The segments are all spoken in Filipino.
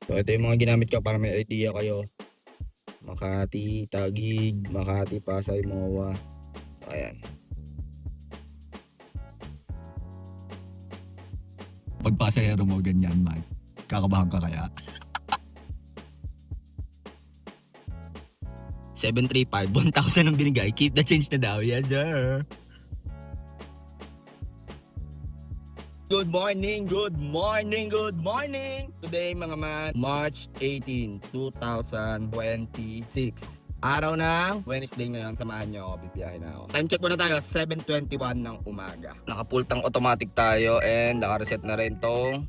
So ito yung mga ginamit ko para may idea kayo. Makati, Taguig, Makati, Pasay, MOA. So, ayan. Pag pasahero mo ganyan man, kakabahan ka kaya? 735, 1,000 ang binigay. Keep the change na daw. Yes, sir. Good morning, good morning, good morning! Today mga man, March 18, 2026. Araw ng Wednesday ngayon, samahan nyo ako, bibiyahe na ako. Time check muna tayo, 7:21 ng umaga. Nakapultang automatic tayo and nakareset na rin tong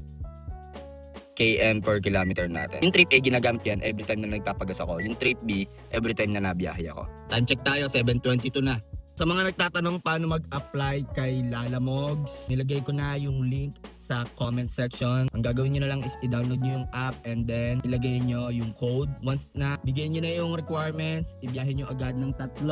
km per kilometer natin. Yung trip A, ginagamit yan every time na nagpapagas ako. Yung trip B, every time na nabiyahe ako. Time check tayo, 7:22 na. Sa mga nagtatanong paano mag-apply kay Lalamogs, nilagay ko na yung link sa comment section. Ang gagawin nyo na lang is i-download nyo yung app and then ilagay nyo yung code. Once na bigyan nyo na yung requirements, ibiyahin nyo agad ng 3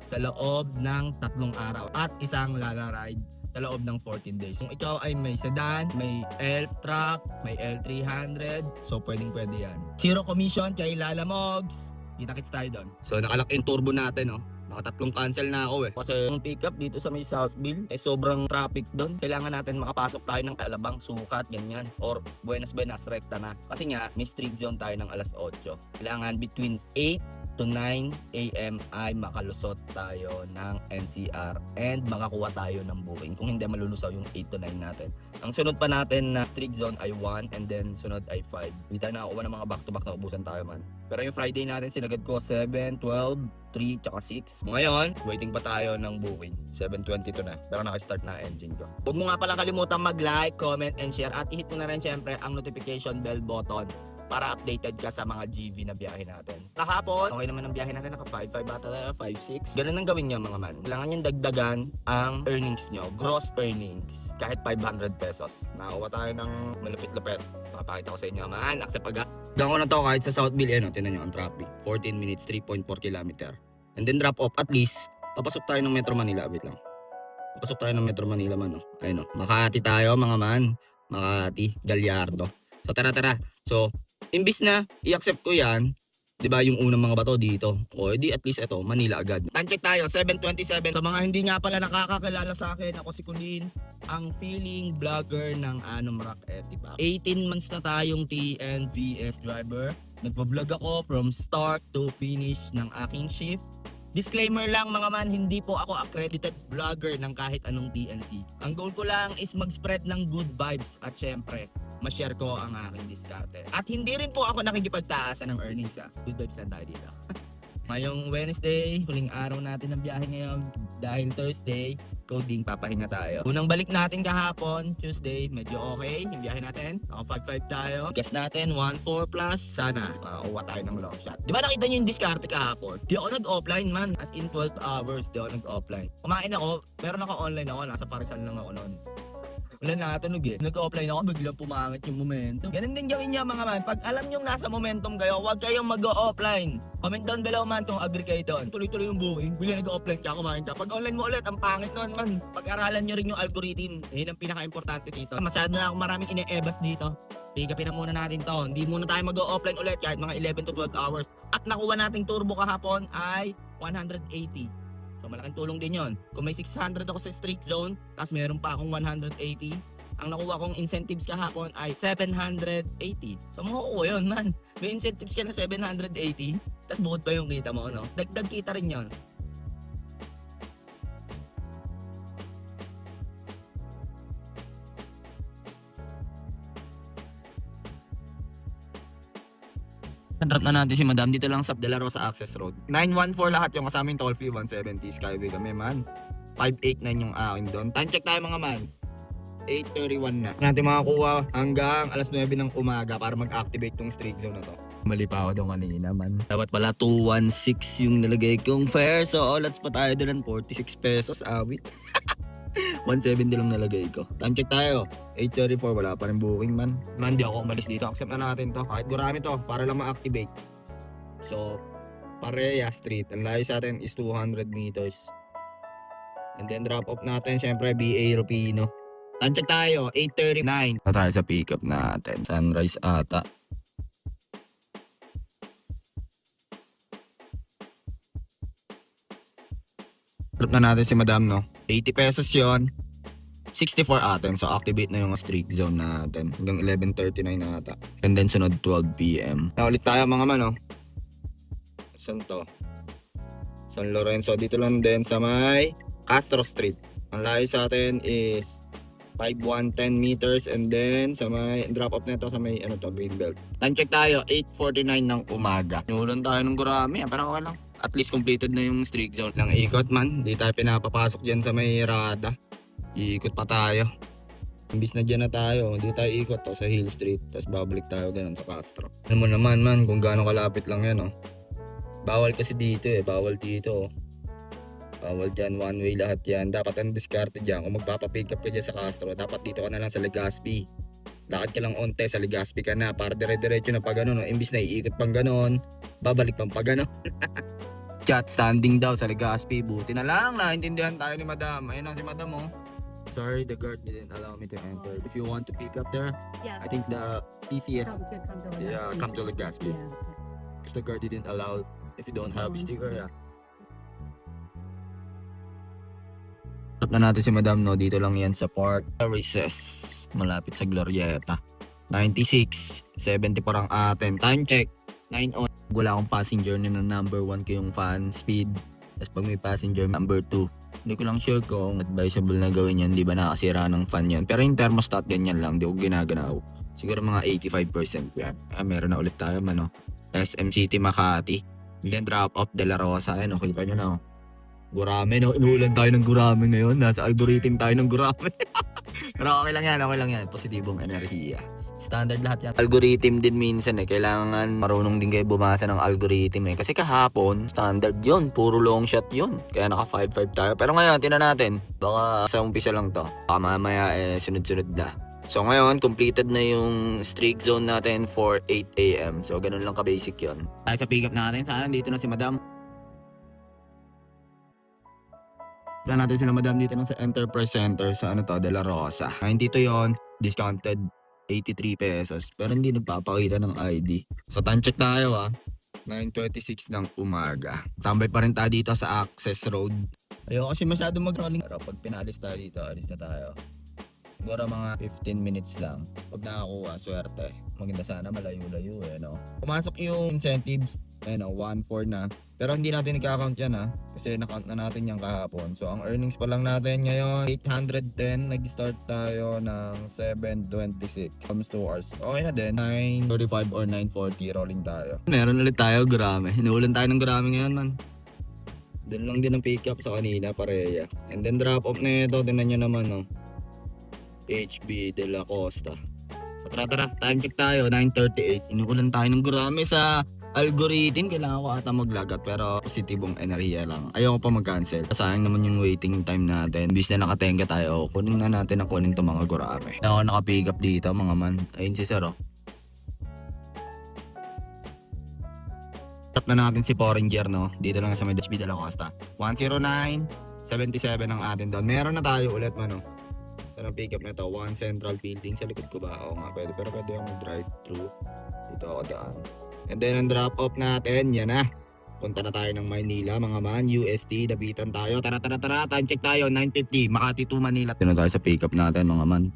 sa loob ng 3 araw at isang Lala ride sa loob ng 14 days. Kung ikaw ay may sedan, may elf truck, may L300, so pwede yan. Zero commission kay Lalamogs. Kita-kits tayo doon. So nakalak in turbo natin, oh. Nakatatlong cancel na ako eh. Kasi yung pickup dito sa may Southville, sobrang traffic doon. Kailangan natin makapasok tayo ng Alabang, Sukat, ganyan. Or Buenas rekta na. Kasi nga, may street zone tayo ng alas 8. Kailangan between 8 to 9 a.m. ay makalusot tayo ng NCR and makakuha tayo ng booking. Kung hindi, malulusaw yung 8 to 9 natin. Ang sunod pa natin na street zone ay 1 and then sunod ay 5. Hindi tayo nakakuha ng mga back-to-back na ubusan tayo man. Pero yung Friday natin sinagad ko 7, 12, 3, tsaka 6. Ngayon, waiting pa tayo ng booking. 7:22 na. Pero nakastart na engine ko. Huwag mo nga pala kalimutan mag-like, comment, and share. At i-hit mo na rin syempre ang notification bell button para updated ka sa mga GV na biyahe natin. Kahapon, okay naman ang biyahe natin. Naka 5.5 bata tayo, 5.6. Ganun ang gawin niyo mga man. Kailangan nyo dagdagan ang earnings nyo. Gross earnings. Kahit 500 pesos. Nakakuha tayo ng malupit-lupit. Makapakita ko sa inyo man. Accept agad. Gawin ko na to kahit sa Southville. Tinan nyo ang traffic. 14 minutes, 3.4 kilometer. And then drop off. At least, papasok tayo ng Metro Manila. Wait lang. Papasok tayo ng Metro Manila man. Ayun, Makati tayo mga man. Makati, Gallardo. So tara. So, imbis na i-accept ko yan, 'di ba, yung unang mga bato dito. O edi at least ito, Manila agad. Time check tayo, 7:27. Sa mga hindi nga pala nakakakilala sa akin, ako si Colin, ang feeling vlogger ng Anom Rock Etipa. 18 months na tayong TNVS driver. Nagpa-vlog ako from start to finish ng aking shift. Disclaimer lang mga man, hindi po ako accredited vlogger ng kahit anong TNC. Ang goal ko lang is mag-spread ng good vibes at syempre, ma-share ko ang aking diskarte. At hindi rin po ako nakikipagtaasan ng earnings. Good vibes lang tayo dito. Ngayong Wednesday, huling araw natin ng biyahe ngayon. Dahil Thursday, coding, papahinga tayo. Unang balik natin kahapon, Tuesday, medyo okay. Yung biyahe natin, naka 5.5 tayo. Gas natin, 1.4 plus. Sana, makakuha tayo ng long shot. Di ba nakita nyo yung diskarte kahapon? Di ako nag-offline man. As in 12 hours, di ako nag-offline. Kumain ako, meron ako online ako. Nasa Parisal lang ako noon. Wala nakatunog eh. Nag-offline ako, biglang pumangit yung momentum. Ganun din gawin niya mga man. Pag alam nyo nasa momentum kayo, huwag kayong mag-offline. Comment down below man kung agree kayo doon. Tuloy-tuloy yung booking. Biglang nag-offline ka, kumain ka. Pag online mo ulit, ang pangit nun man. Pag-aralan nyo rin yung algorithm. Yun ang pinaka-importante dito. Masyado na akong maraming ine-ebas dito. Pick upin na muna natin to. Hindi muna tayo mag-offline ulit kahit mga 11 to 12 hours. At nakuha nating turbo kahapon ay 180. So malaking tulong din yon. Kung may 600 ako sa street zone, tapos meron pa akong 180, ang nakuha kong incentives kahapon ay 780. So makukuha yun man. May incentives ka na 780, tapos bukod pa yung kita mo, no? Dagdag kita rin yon. Drop na natin si Madam dito lang sa De La Rosa Access Road. 914 lahat yung kasama yung toll fee, 170 Skyway kami man. 589 yung akin doon. Time check tayo mga man. 8:31 na. Natin makakuha hanggang alas 9 ng umaga para mag-activate tong street zone na to. Mali pa ako doon kanina man. Dapat pala 216 yung nilagay kong fare. So let's pa tayo doon ng 46 pesos awit. 170 lang nalagay ko. Time check tayo. 8:34, wala pa rin booking man. Man, di ako umalis dito. Accept na natin to. Kahit gurami to, para lang ma-activate. So, Pareya Street. Ang layo sa atin is 200 meters. And then drop off natin, syempre, BA Rupino. Time check tayo, 8:39. Na tayo sa pick up natin. Sunrise ata. Drop na natin si Madam, no? 80 pesos yon. 64 atin. So, activate na yung streak zone natin. Hanggang 11:39 na ata. And then, sunod 12 p.m. Na ulit tayo mga man, no? Saan to? San Lorenzo. Dito lang din sa may Castro Street. Ang layo sa atin is 5,110 meters, and then sa may drop off nito sa may ano to, Greenbelt. Time check tayo, 8:49 ng umaga. Nulan tayo ng gurami, pero okay lang. At least completed na yung streak zone. Nang ikot man, di tayo pinapapasok dyan sa may Rada. Iikot pa tayo. Imbis na dyan na tayo, di tayo ikot to sa Hill Street. Tapos babalik tayo ganun sa Castro. Alam mo naman man kung gaano kalapit lang yan, oh. Bawal kasi dito bawal dito, oh. Bawal dyan, one way lahat yan. Dapat ang diskarte dyan, kung magpapapick up ka dyan sa Castro, dapat dito ka na lang sa Legazpi. Lakad ka lang onte, sa Legazpi ka na, para dire-diretso na pa ganun, no? Imbis na iikot pang ganun, babalik pang pa ganun. Chat standing daw sa Legazpi, buti na lang, naintindihan tayo ni Madam. Ayun ang si Madam, oh. Sorry, the guard didn't allow me to enter. If you want to pick up there, Yeah. I think the easiest, come to Legazpi. Yeah. Because the guard didn't allow if you don't have sticker, yeah. Drop na natin si Madam, no? Dito lang yan sa Park Recess, malapit sa Glorieta. 96, 74 ang atin. Time check, 9 on. Wala akong passenger na number 1 ko yung fan speed. Tapos pag may passenger, number 2. Hindi ko lang sure kung advisable na gawin yan. Di ba nakasira ng fan yan. Pero yung thermostat, ganyan lang. Di ko ginaganaw. Siguro mga 85% yan. Meron na ulit tayo, mano. SM City, Makati. Then drop off De La Rosa. Ayan, okay pa nyo na, oh. Gurame, no? Inuulan tayo ng gurame ngayon. Nasa algorithm tayo ng gurame. Pero okay lang yan, okay lang yan. Positibong enerhiya. Standard lahat yan. Algorithm din minsan kailangan marunong din kayo bumasa ng algorithm Kasi kahapon, standard yun. Puro long shot yun. Kaya naka 5-5 tayo. Pero ngayon, tinan natin. Baka sa umpisa lang to. Baka mamaya sunod-sunod na. So ngayon, completed na yung streak zone natin for 8 a.m. So ganun lang ka-basic yun. Tayo sa pick up natin. Saan dito na si Madam? Saan natin sila Madam dito na sa Enterprise Center sa ano to, De La Rosa. 92 yon, discounted 83 pesos. Pero hindi nagpapakita ng ID. So time check tayo 9:26 ng umaga. Tambay pa rin tayo dito sa Access Road. Ayoko kasi masyado mag-rolling. Pero pag pinalis tayo dito, alis na tayo. Siguro mga 15 minutes lang. Pag nakakuha, swerte. Maganda sana, malayo-layo no? Pumasok yung incentives, 1-4 na. Pero hindi natin i-count yan kasi na-count na natin yan kahapon. So ang earnings pa lang natin ngayon, 810. Nag-start tayo ng 7:26. Almost 2 hours. Okay na din. 9:35 or 9:40 rolling tayo. Meron ulit tayo, grame. Hinuulan tayo ng grame ngayon, man. Doon lang din ang pick up sa kanina, pareya. And then drop off na ito, tinan nyo naman, HB De La Costa. Tara, time check tayo, 9:38. Inuulan tayo ng gurami sa algorithm. Kailangan ko ata maglagat pero positibong enerhiya lang. Ayoko pa mag-cancel. Sayang naman yung waiting time natin. Bis na nakatenga tayo, kunin na natin ang kunin itong mga gurami. Ako naka-pick up dito mga man. Ayun si Sir, Tap na natin si Foreigner, no? Dito lang sa may HB De La Costa. 109.77 ang atin doon. Meron na tayo ulit, mano. Ang pick up na to, 1 Central Building. Sa likod ko ba? Oo nga, pwede. Pero pwede akong drive through. Dito ako daan. And then ang drop off natin, yan na. Punta na tayo ng Maynila, mga man. UST, dabitan tayo. Tara. Time check tayo, 9:50. Makati to Manila. Dito na tayo sa pick up natin, mga man.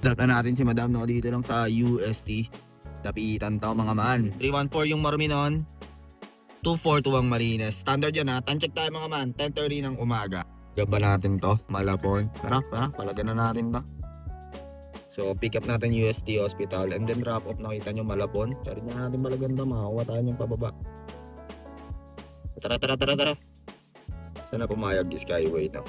Drop na natin si Madam, no? Dito lang sa UST. Dapitan to, mga man. 314 yung Marminon. 242 ang Marines. Standard yan Time check tayo mga man. 10:30 ng umaga. Gaba natin to. Malapon. Tara. Palagan na natin to. So pick up natin UST Hospital. And then drop off. Nakita nyo Malapon. Sorry na natin malagan to. Makakuha tayo yung pababa. Tara. Sana pumayag yung Skyway na.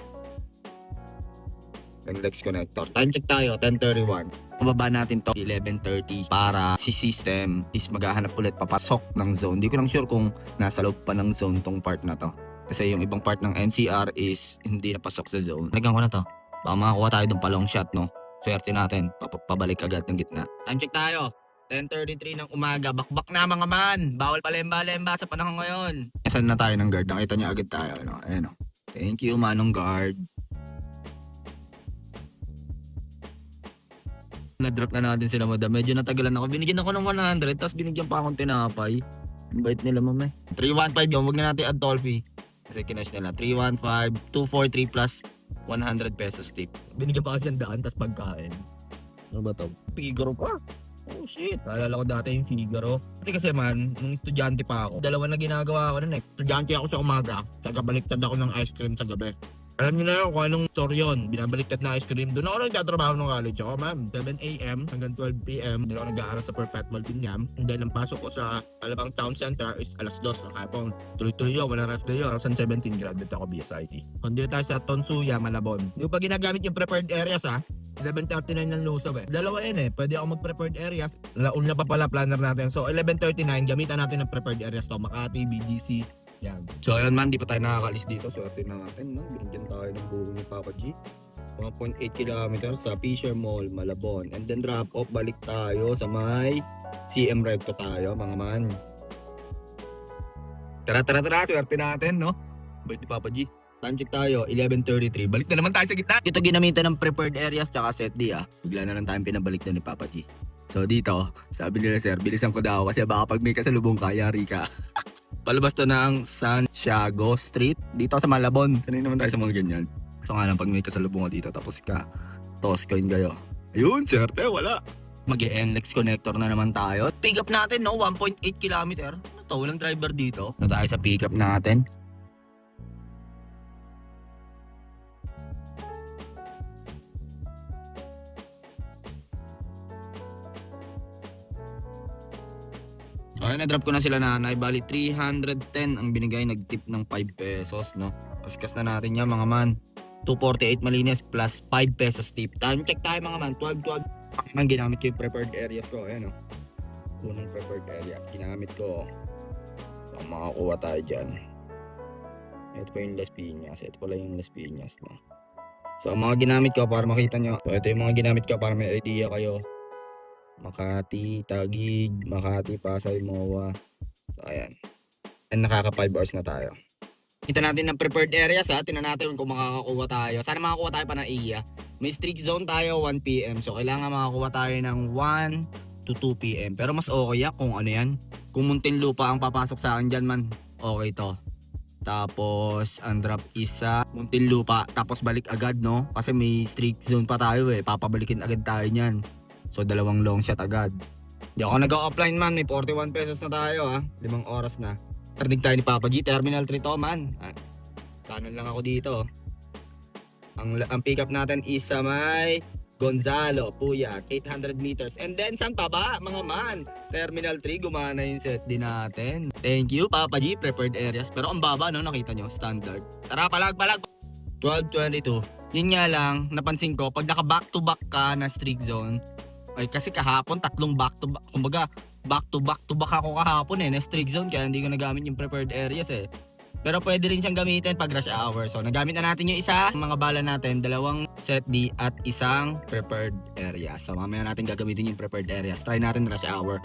Ang Lex Connector. Time check tayo, 10:31. Mababa natin to 11:30 para si system is maghahanap ulit papasok ng zone. Hindi ko lang sure kung nasa loob pa ng zone tong part na to. Kasi yung ibang part ng NCR is hindi napasok sa zone. Nagyan ko na to. Baka makakuha tayo ng palong shot, no? Swerte natin. Pabalik agad ng gitna. Time check tayo. 10:33 ng umaga. Bakbak na mga man. Bawal pa lemba-lemba sa panahon ngayon. Saan na tayo ng guard? Nakita niya agad tayo. Ayan, Thank you, manong guard. Na-drop na natin sila madam. Medyo natagalan ako. Binigyan ako ng 100 tapos binigyan pa akong tinapay. Ang bait nila mama. 315 yun. Huwag na natin add toll fee. Kasi kinash nila. 315, 243 plus 100 pesos tip. Binigyan pa ako siyang daan tapos pagkain. Ano ba to? Figaro pa. Oh shit. Naalala ko dati yung Figaro. Kasi man, nung estudyante pa ako, dalawa na ginagawa ko nun eh. Estudyante ako sa umaga. Tagabaliktad ako ng ice cream sa gabi. Alam niyo na yun kung anong store yun. Binabaliktad na ice cream. Doon ako nagtatrabaho ng college ako, ma'am. 7 a.m. hanggang 12 p.m. Doon ako nag-aaral sa Perpetual Binyam. And then ang pasok ko sa Alabang Town Center is alas 2 ng hapon. Tuloy-tuloy yun, walang rest day yun. 2017 graduate ako BSIT. Kundi tayo sa Tonsuya, Malabon. Hindi pa ginagamit yung prepared areas ha. 11:39 ng Lusaw eh. Dalawa yan eh. Pwede ako mag-prepared areas. Una pa pala planner natin. So 11:39, gamitan natin ng prepared areas to. Makati, BGC, yan. So ayun man, di pa tayo nakakalis dito. Swerte na natin man. Binigyan tayo ng bulo ni Papa G. 1.8 kilometers sa Fisher Mall, Malabon. And then drop off, balik tayo sa may CM Recto tayo, mga man. Tara, swerte natin, no? Bait ni Papa G. Time check tayo, 11:33. Balik na naman tayo sa gitna. Ito ginamitan ng prepared areas tsaka set D ah. Bigla na lang tayong pinabalik na ni Papa G. So dito, sabi nila sir, bilisan ko daw kasi baka pag may kasalubong ka, yari ka. Palabas to ng Santiago Street. Dito sa Malabon. Sanay naman tayo sa mga ganyan. So nga lang pag may kasalubong ka dito tapos ka, toss coin kayo. Ayun, serte, wala. Mag-NLEX connector na naman tayo. Pick up natin, no? 1.8 kilometer. Ano to? Walang driver dito. Ano tayo sa pick up natin? Okay, na-drop ko na sila nanay. Bali, 310 ang binigay. Nag-tip ng 5 pesos, no? Kaskas na natin yan, mga man. 248 malinis plus 5 pesos tip. Time check tayo, mga man. 12. Ang ginamit ko yung prepared areas ko. Ayan, no? Unang prepared areas. Ginamit ko. So, makakuha tayo dyan. Ito pa yung Las Piñas. Ito pala yung Las Piñas, no? So, ang mga ginamit ko para makita nyo. So, ito yung mga ginamit ko para may idea kayo. Makati, Taguig, Makati, Pasay, MOA. So, ayan. And nakaka 5 hours na tayo. Kita natin ng prepared areas ha. Tingnan natin kung makakakuha tayo. Sana makakuha tayo pa ng iya. May strict zone tayo 1 p.m. So, kailangan makakuha tayo ng 1 to 2 p.m. Pero mas okay yan kung ano yan. Kung Muntinlupa ang papasok sa akin dyan man, okay to. Tapos, ang drop isa, Muntinlupa. Tapos balik agad, no? Kasi may strict zone pa tayo eh. Papabalikin agad tayo niyan. So, 2 long shot agad. Di ako nag-offline man. May 41 pesos na tayo ha. 5 oras na. Tardig tayo ni Papa G. Terminal 3 to man. Kanan lang ako dito. Ang pick up natin is sa may Gonzalo, Puyat, 800 meters. And then, saan pa ba, mga man? Terminal 3, gumana yung set din natin. Thank you, Papa G. Prepared areas. Pero ang baba, no? Nakita nyo? Standard. Tara, palag. 12:22. Yun nga lang, napansin ko, pag naka back-to-back ka na streak zone, ay kasi kahapon, 3 back-to-back. Kumbaga, back-to-back ako kahapon na streak zone. Kaya hindi ko nagamit yung prepared areas eh. Pero pwede rin siyang gamitin pag rush hour. So, nagamit na natin yung isa. Mga bala natin, 2 set D at 1 prepared area. So, mamaya natin gagamitin yung prepared areas. Try natin rush hour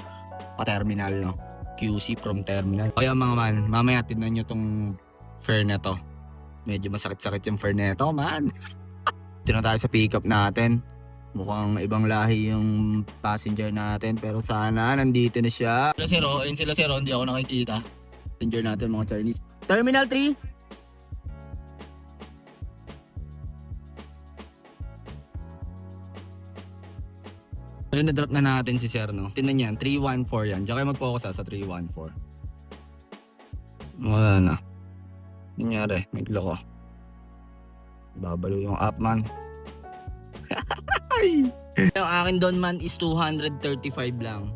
pa-terminal, no? QC from terminal. Kaya mga man, mamaya tignan nyo tong fare na to. Medyo masakit-sakit yung fare na to, man. Ito na tayo sa pick up natin. Mukhang ibang lahi yung passenger natin. Pero sana, nandito na siya. Sila si Ro, hindi ako nakikita. Passenger natin mga Chinese. Terminal 3. Ayun, na-drop na natin si Sir, no? Tingnan yan, 314 yan. Diyan kayo mag-focus sa 314. Wala na. Nangyari, nagloko. Babalo yung app, man. Yung akin doon man is 235 lang.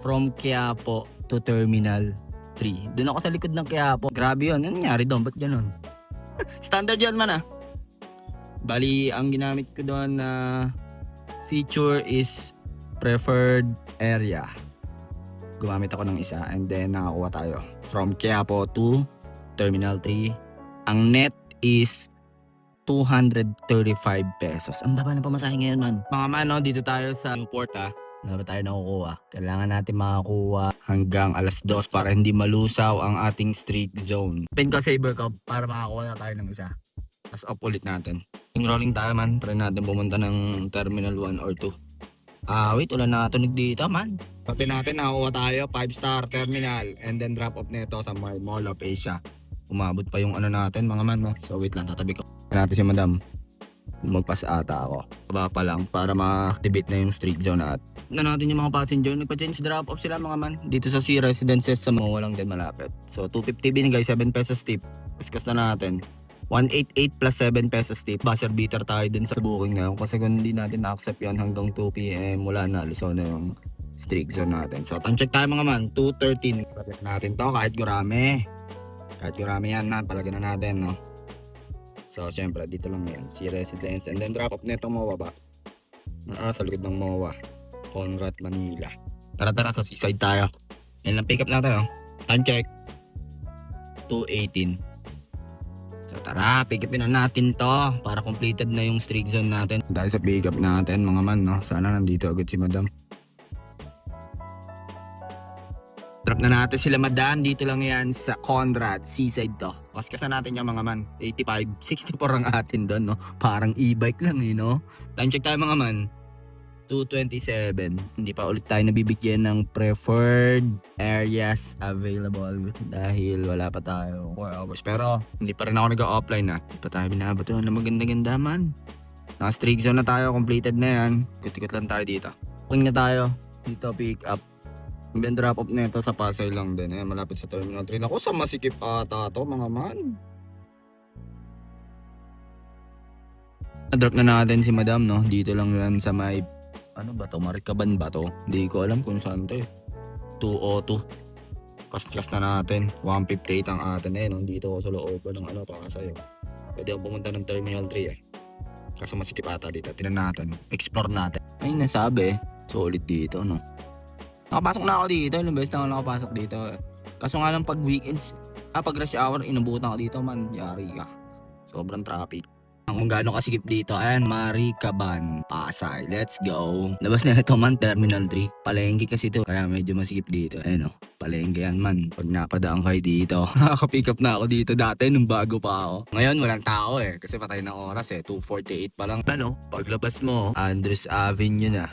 From Quiapo to Terminal 3. Doon ako sa likod ng Quiapo. Grabe yun. Ano nangyari doon? Ba't ganun? Standard yun man ah. Bali, ang ginamit ko doon na feature is preferred area. Gumamit ako ng isa and then nakakuha tayo. From Quiapo to Terminal 3. Ang net is 235 pesos. Ang baba ng pamasahe ngayon, man. Mga man, no, dito tayo sa Newport, ha. Wala ba tayo nakukuha? Kailangan natin makakuha hanggang alas 2 para hindi malusaw ang ating streak zone. Pin ko saber ko para makakuha na tayo ng isa. Tapos up ulit natin. Rolling tayo, man. Try natin pumunta ng Terminal 1 or 2. Wait, wala natunog dito, man. Pati natin, nakakuha tayo, 5-star terminal, and then drop off nito sa Mall of Asia. Umabot pa yung ano natin, mga man, no? So, wait lang, tatabi ko. Natin si madam. Magpas ata ako. Baba pa lang para ma-activate na yung street zone at na natin yung mga passenger. Nagpa-change drop off sila, mga man. Dito sa C Residences sa mga walang din malapit. So, 250 binigay, 7 pesos tip. Discuss na natin. 188 plus 7 pesos tip. Buzzer beater tayo din sa booking ngayon. Kasi kung hindi natin na-accept yan hanggang 2 p.m. wala na. Lisaw na yung street zone natin. So, time check tayo, mga man. 2:13. Project natin to kahit gurami. Kahit gurami yan, man. Palagyan na natin, no? So, syempre, dito lang yan. Si Residence. And then, drop off nito MOA ba? Sa likod ng MOA. Conrad, Manila. Tara, sa seaside tayo. Yan lang, pick up natin, oh. Time check. 2:18. So, tara, pick upin na natin to. Para completed na yung streak zone natin. Dahil sa pick up natin, mga man, no? Sana nandito agad si madam. Drop na natin sila madam. Dito lang yan sa Conrad. Seaside to. Kaskasan natin yung mga man. 85, 64 ang atin doon, no? Parang e-bike lang, no? Time check tayo, mga man. 2:27. Hindi pa ulit tayo nabibigyan ng preferred areas available dahil wala pa tayo 4 hours. Pero hindi pa rin ako nag-offline na. Hindi pa tayo binabato na maganda-ganda man. Naka-streak zone na tayo. Completed na yan. Ikot-ikot lang tayo dito. Booking na tayo. Dito pick up. And then drop off nito sa Pasay lang din. Ayan, malapit sa Terminal 3. Ako sa masikip ata to, mga man. Na-drop na natin si madam, no? Dito lang yan sa may, ano ba to? Marikaban ba to? Hindi ko alam kung saan to eh. 202. Kas na natin. 158 ang atin eh. Dito ako sa loob ng ano, Pasay. Pwede ako pumunta ng Terminal 3 eh. Kaso masikip ata dito. Tinan natin. Explore natin. Ay, nasabi. Solid dito, no? Nakapasok na ako dito. Ilang beses na ako nakapasok dito. Kaso nga lang pag weekends, pag rush hour, inabutan ka dito, man. Yari ka. Sobrang traffic. Kung gaano kasikip dito, ayan, Marikaban, Pasay. Let's go. Labas na ito, man, Terminal 3. Palengke kasi ito, kaya medyo masikip dito. Ayan, palengke yan, man. Pag napadaan kayo dito, nakaka-pick up na ako dito dati nung bago pa ako. Ngayon, walang tao eh, kasi patay ng oras eh. 2:48 pa lang. Ano, paglabas mo, Andres Avenue na.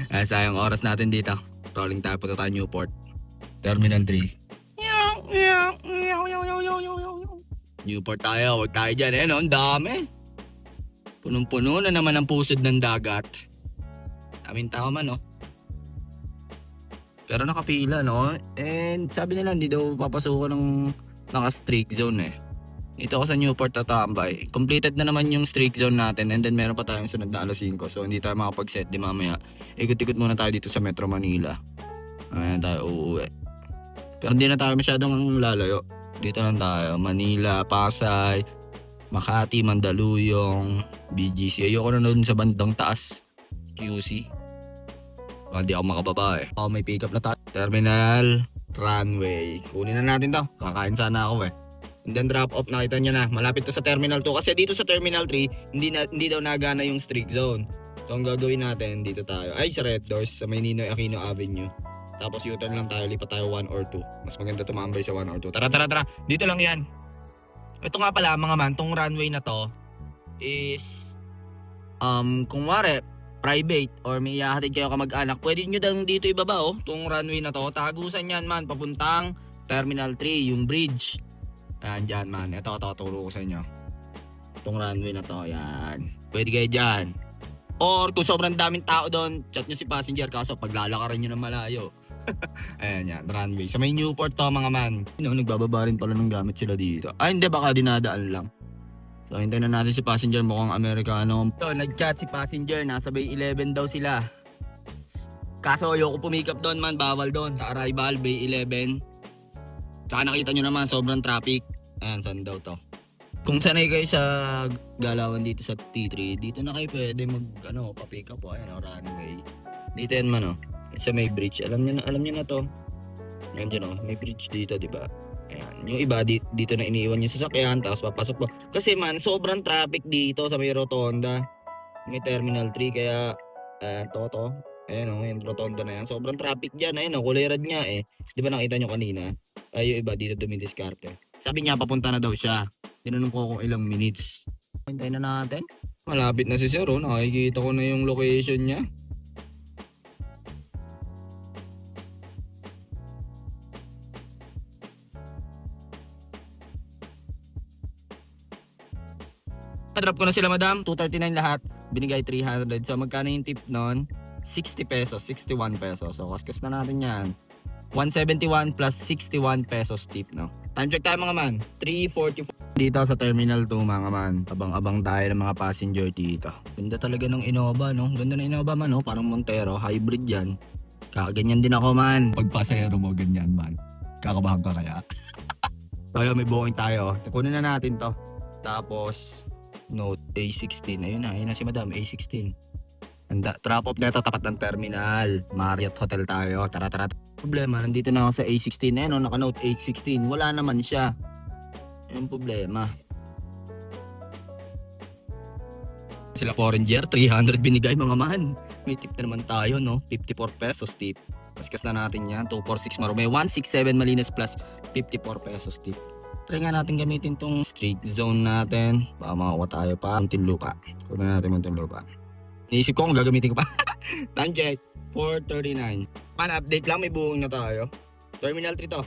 Sayang oras natin dito. Rolling tayo, punta tayo Newport. Terminal 3. Newport tayo, huwag tayo dyan. Ayan, ang dami. Punong-puno na naman ang pusod ng dagat. Daming tao man, no? Pero nakapila, no? And sabi nila, hindi daw papasukan ng naka-streak zone eh. Dito ako sa Newport tatambay. Completed na naman yung streak zone natin and then meron pa tayong sunod na alas 5. So hindi tayo makapag-set di mamaya. Ikot-ikot muna tayo dito sa Metro Manila. Ayan tayo uuwi. Pero hindi na tayo masyadong lalayo. Dito lang tayo. Manila, Pasay, Makati, Mandaluyong, BGC. Ayoko na doon sa bandang taas. QC. Hindi ako makababa eh. May pick up na tayo. Terminal, runway. Kunin na natin to. Kakain sana ako eh. And then drop off, nakita nyo na. Malapit to sa Terminal 2. Kasi dito sa Terminal 3, hindi daw nagana yung streak zone. So ang gagawin natin, dito tayo. Ay, sa Red Doors, sa may Ninoy Aquino Avenue. Tapos U-turn lang tayo, lipat tayo 1 or 2. Mas maganda tumambay sa 1 or 2. Tara. Dito lang yan. Ito nga pala mga man, tong runway na to is kung wari, private or may ihahatid kayo kamag-anak, pwede nyo lang dito ibaba tong runway na to. Tagusan yan man, papuntang Terminal 3, yung bridge. Ayan dyan man, ito turo ko sa inyo. Tong runway na to, yan. Pwede kayo dyan. Or kung sobrang daming tao doon, chat nyo si passenger kaso paglalakaran nyo ng malayo. Ayan yan, runway. Sa may Newport to mga man. Nagbababa rin pala ng gamit sila dito. Hindi, baka dinadaan lang. So hintayin na natin si passenger, mukhang Amerikano. So nag-chat si passenger, nasa Bay 11 daw sila. Kaso ayoko pumikap doon man, bawal doon. Sa arrival, Bay 11. Saka nakita nyo naman, sobrang traffic. Ayan, saan daw to. Kung sanay kayo sa galawan dito sa T3, dito na kayo pwede pa-pick up po. Ayan, runway. Dito yan man sa may bridge. Alam niyo na to. Yan dyan may bridge dito, di ba? Ayan. Yung iba dito na iniiwan yung sasakyan, tapos papasok po. Kasi man, sobrang traffic dito sa may rotonda. May Terminal 3, kaya to. Ayan yung rotonda na yan. Sobrang traffic dyan. Ayan kulay red nga eh. Di ba nakita nyo kanina? Yung iba dito dumidiskarte. Sabi niya, papunta na daw siya. Tinanong ko kung ilang minutes. Hintayin na natin. Malapit na si Sir, nakikita ko na yung location niya. Na-drop ko na sila madam, 239 lahat, binigay 300. So magkano yung tip nun? 60 pesos, 61 pesos. So kaskas na natin yan. 171 plus 61 pesos tip, no? Time check tayo mga man, 3:44 dito sa Terminal 2 mga man. Abang-abang tayo ng mga passenger dito. Ganda talaga ng Innova, no? Ganda ng Innova man, no? Parang Montero, hybrid yan. Kakaganyan din ako man. Pag pasahero mo, ganyan man. Kakabahan ka kaya? Kaya may booking tayo. Kunin na natin to. Tapos, Note A16. Ayun na si Madam, A16. Drop off na ito, tapat ng terminal. Marriott Hotel tayo. Tara. Problema, nandito na ako sa A16 na yun, no? Naka-Note A16. Wala naman siya. Yung problema. Sila Foreigner, 300 binigay mga man. May tip na naman tayo, no? 54 pesos tip. Kaskas na natin yan. 246 Marome. 167 Malinas plus 54 pesos tip. Try nga natin gamitin tong street zone natin. Baka makakuha tayo pa. Muntinlupa. Kunin natin Muntinlupa. Naisip ko kung gagamitin ko pa. Time check. 4:39. Update lang. May buong na tayo. Terminal 3 to.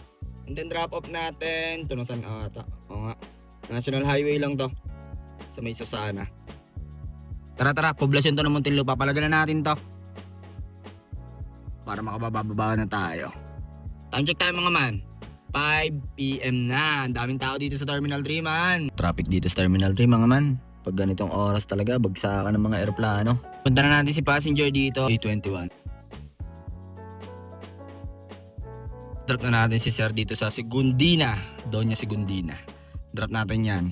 And then drop off natin. Ito na saan ata. O nga. National Highway lang to. Sa may Susana. Tara. Poblasyon to ng Muntinlupa. Palagan na natin to. Para makabababa na tayo. Time check tayo mga man. 5 PM na. Ang daming tao dito sa Terminal 3 man. Traffic dito sa Terminal 3 mga man. Pag ganitong oras talaga, bagsakan ng mga eroplano. Punta na natin si passenger dito. A21. Drop na natin si sir dito sa Segundina. Doña Segundina. Drop natin yan.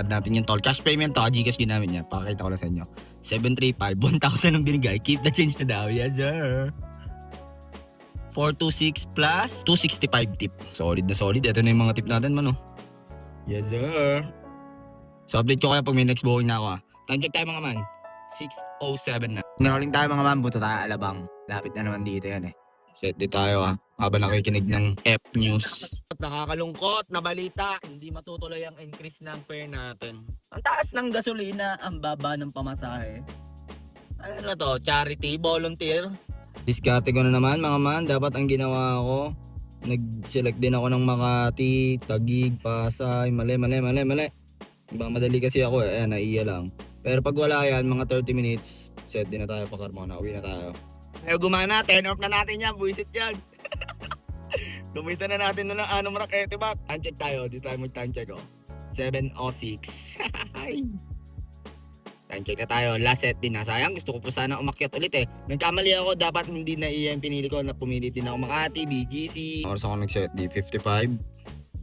Add natin yung toll. Cash payment to. Gcash ginamit niya. Pakita ko lang sa inyo. 735. 1,000 ang binigay. Keep the change na daw. Yes sir. 426 plus 265 tip. Solid na solid. Ito na yung mga tip natin man, oh. Yes sir. So update ko kaya pag may next booking na ako, ah. Time check tayo mga man. 6:07 na. Naroling tayo mga man. Punta tayo Alabang. Lapit na naman dito yan eh. Set di tayo, ah. Habang nakikinig ng F News. Nakakalungkot na balita. Hindi matutuloy ang increase ng fare natin. Ang taas ng gasolina, ang baba ng pamasahe. Ano na to? Charity? Volunteer? Diskarte ko na naman mga man. Dapat ang ginawa ko, nag-select din ako ng Makati, Taguig, Pasay. Mali. Baka madali kasi ako eh. Ayan, naiya lang. Pero pag wala yan, mga 30 minutes, set din na tayo pa Carmona. Uwi na tayo. Ngayon gumana, turn off na natin yan. Buisit yan. Kumita na natin na ng Anong Rakete back. Time check tayo. Di tayo mag-time check, oh. 7:06. Time check na tayo. Last set din na. Sayang, gusto ko po sana umakyat ulit eh. Nagkamali ako. Dapat hindi na iya yung pinili ko. Pumili din ako Makati, BGC. Oras ako nag-set di 55.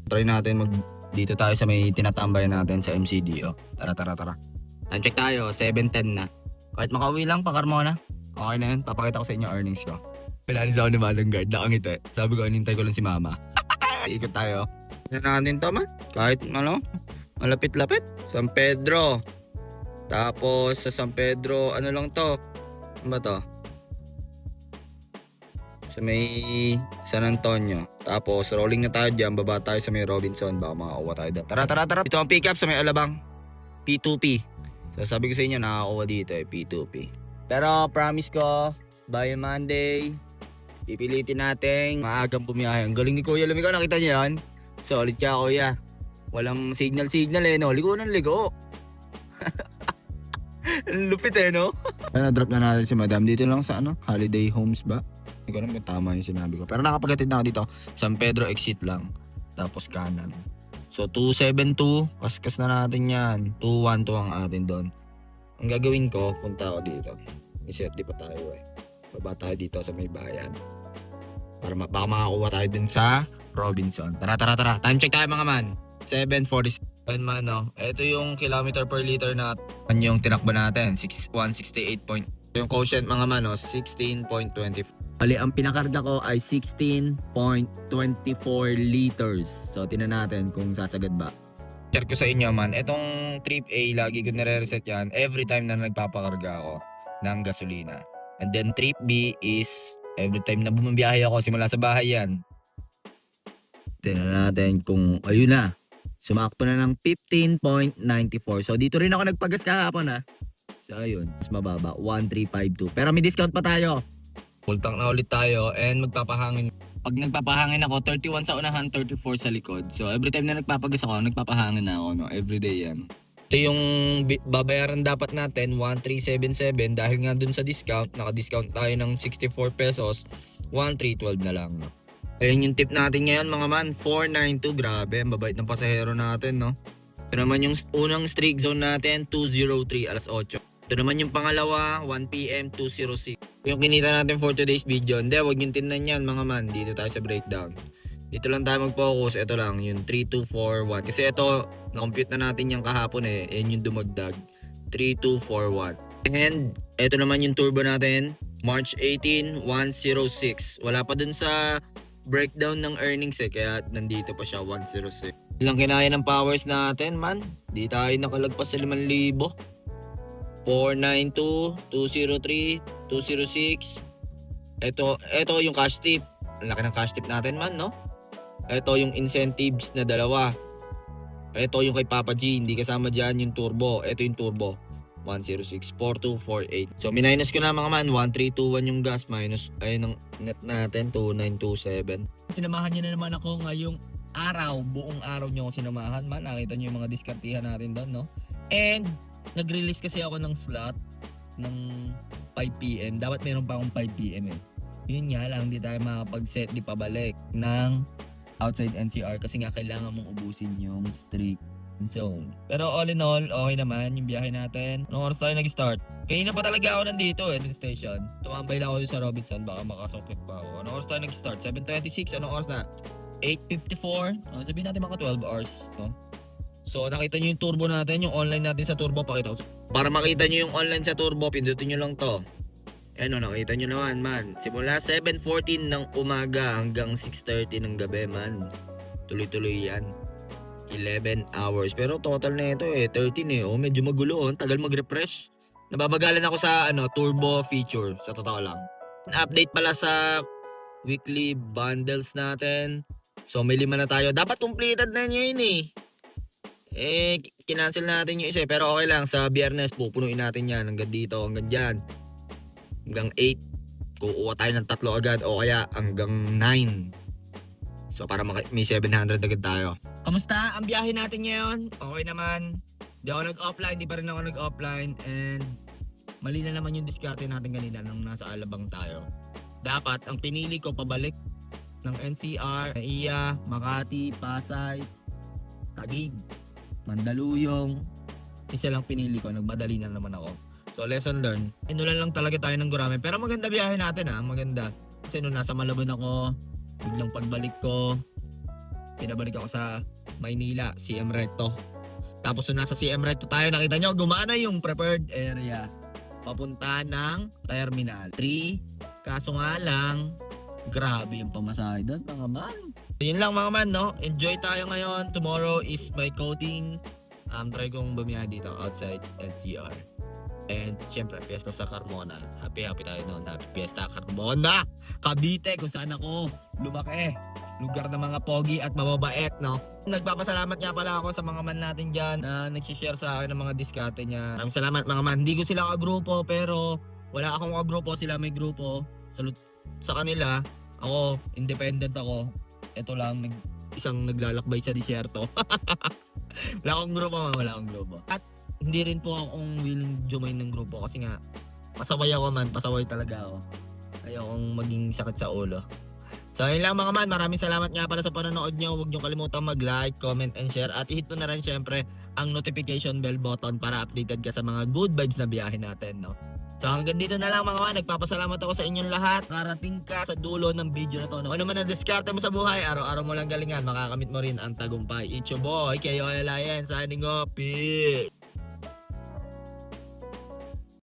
Try natin dito tayo sa may tinatambayan natin sa MCD. Oh. Tara. Time check tayo. 7:10 na. Kahit makauwi lang pa Carmona. Okay na yun. Papakita ko sa inyo earnings ko. Pinalis ako ni Manong Guard. Nakangiti. Sabi ko, anintay ko lang si Mama. Ikot tayo. Yan natin to man. Kahit malapit-lapit. San Pedro. Tapos sa San Pedro, ano lang to? Ano ba to? Sa may San Antonio. Tapos rolling na tayo dyan. Baba tayo sa may Robinson. Baka makakuha tayo dyan. Tara. Ito ang pick up sa may Alabang. P2P. So sabi ko sa inyo, nakakuha dito eh. P2P. Pero promise ko, by Monday, pipilitin natin maagang bumiyahe. Ang galing ni Kuya Lumiko. Nakita niyo yan? Solid ka Kuya. Walang signal eh no. Ligo ng ligo. Lupit eh no. Drop na natin si Madam dito lang sa Holiday Homes ba? Hindi ko alam kung tama yung sinabi ko. Pero nakapag-atid na ako dito. San Pedro exit lang. Tapos kanan. So 272. Kaskas na natin yan. 212 ang atin doon. Ang gagawin ko, punta ako dito. Iset di pa tayo eh. Baba tayo dito sa may bayan. Para baka makakuha tayo dun sa Robinson. Tara. Time check tayo mga man. 7:47 man, no. Ito yung kilometer per liter na yung tinakbo natin. 168. Yung quotient mga man, no, 16.24. Bali, ang pinakarga ko ay 16.24 liters. So, tinan natin kung sasagad ba. Share ko sa inyo man, itong trip A, lagi ko nire-reset yan every time na nagpapakarga ako ng gasolina. And then trip B is every time na bumabiyahe ako simula sa bahay yan. Tingnan natin kung ayun na. Sumakto na ng 15.94. So dito rin ako nagpagas kahapon ha. So ayun, mas mababa 1352. Pero may discount pa tayo. Full tank na ulit tayo and magpapahangin. Pag nagpapahangin ako, 31 sa unahan, 34 sa likod. So every time na nagpapagas ako, nagpapahangin na ako, no? Everyday yan. Ito yung babayaran dapat natin, 1377 dahil nga dun sa discount, naka-discount tayo ng 64 pesos, 1312 na lang. No? Ayun yung tip natin ngayon mga man, 492, grabe, ang babait ng pasahero natin, no? Ito naman yung unang streak zone natin, 203, alas 8. Ito naman yung pangalawa, 1 PM, 206. Yung kinita natin for today's video, hindi, huwag yung tinnan yan mga man, dito tayo sa breakdown. Dito lang tayo mag-focus, ito lang, yung 3241. Kasi ito, na-compute na natin yung kahapon eh, yan yung dumagdag, 3241. And ito naman yung turbo natin, March 18, 106. Wala pa dun sa breakdown ng earnings eh, kaya nandito pa siya, 106. Ilang kinaya ng powers natin man, di tayo nakalagpas sa 5,000. 492, 203, 206. Ito yung cash tip. Ang laki ng cash tip natin man, no? Ito yung incentives na dalawa. Ito yung kay Papa G, hindi kasama dyan yung turbo. Ito yung turbo, 106, 4248. So minus ko na mga man, 1321 yung gas minus, ayun ang net natin, 2927. Sinamahan niyo na naman ako ngayong araw, buong araw niyo ako sinamahan man. Nakita niyo yung mga diskartihan natin doon, no? And nag-release kasi ako ng slot ng 5 PM. Dapat meron pa akong 5 PM eh. Yun nga lang, hindi tayo makapag-set di pabalik ng outside NCR kasi nga kailangan mong ubusin yung streak zone. Pero all in all, okay naman yung biyahe natin. Anong oras tayo nag-start? Kaya pa talaga ako nandito eh, sa station. Tumambay lang ako sa Robinson, baka makasukit pa ako. Anong oras tayo nag-start? 7:26, anong oras na? 8:54. Sabihin natin mga 12 hours, no? So nakita nyo yung turbo natin, yung online natin sa turbo, pakita ko. Para makita nyo yung online sa turbo, pindutin nyo lang to. Ano, nakita nyo naman man. Simula 7:14 ng umaga hanggang 6:30 ng gabi man. Tuloy-tuloy yan. 11 hours. Pero total na ito eh, 13 eh. Oh, medyo magulo. Tagal mag-refresh. Nababagalan ako sa turbo feature, sa totoo lang. Update pala sa weekly bundles natin. So may 5 na tayo. Dapat completed na nyo yun eh. Kinancel natin yung isa pero okay lang. Sa biyernes, pupunuin natin yan. Hanggang dito, hanggang dyan. Hanggang 8. Kukuha tayo ng 3 agad o kaya hanggang 9. So para may 700 agad tayo. Kamusta ang biyahe natin ngayon? Okay naman. Di ako nag-offline, di pa rin ako nag-offline. And mali na naman yung diskarte natin kanina nung nasa Alabang tayo. Dapat ang pinili ko pabalik ng NCR, Naiya, Makati, Pasay, Taguig, Mandaluyong. Isa lang pinili ko, nagmadali na naman ako. So lesson learned. Inulan lang talaga tayo ng gurame. Pero maganda biyahe natin maganda. Kasi nung nasa Malabon ako, biglang pagbalik ko, pinabalik ako sa Maynila, CM Recto. Tapos nung nasa CM Recto tayo, nakita nyo, gumana yung preferred area. Papunta ng Terminal 3. Kaso nga lang, grabe yung pamasahe doon mga man. Yun lang mga man, no? Enjoy tayo ngayon. Tomorrow is my coding. Try kong bumiyahe dito outside NCR. And syempre, Fiesta sa Carmona. Happy tayo noon. Happy Fiesta Carmona! Cavite, kung saan ako lumaki. Lugar ng mga pogi at mababait, no? Nagpapasalamat nga pala ako sa mga man natin dyan na nagsishare sa akin ng mga diskarte niya. Maraming salamat mga man. Hindi ko sila kagrupo pero wala akong kagrupo. Sila may grupo. Salute sa kanila. Ako, independent ako. Ito lang, isang naglalakbay sa disyerto. Wala akong grupo. At hindi rin po akong willing join ng grupo kasi nga pasaway ako man, pasaway talaga ako. Ayokong maging sakit sa ulo. So yun lang mga man, maraming salamat nga pala sa panonood nyo. Huwag nyo kalimutan mag-like, comment, and share. At i-hit mo na rin syempre ang notification bell button para updated ka sa mga good vibes na biyahe natin, no? So hanggang dito na lang mga man, nagpapasalamat ako sa inyong lahat. Karating ka sa dulo ng video na to, no? Ano man ang diskarte mo sa buhay, araw-araw mo lang galingan, makakamit mo rin ang tagumpay. It's your boy, Kayo Alliance, signing off. Peace!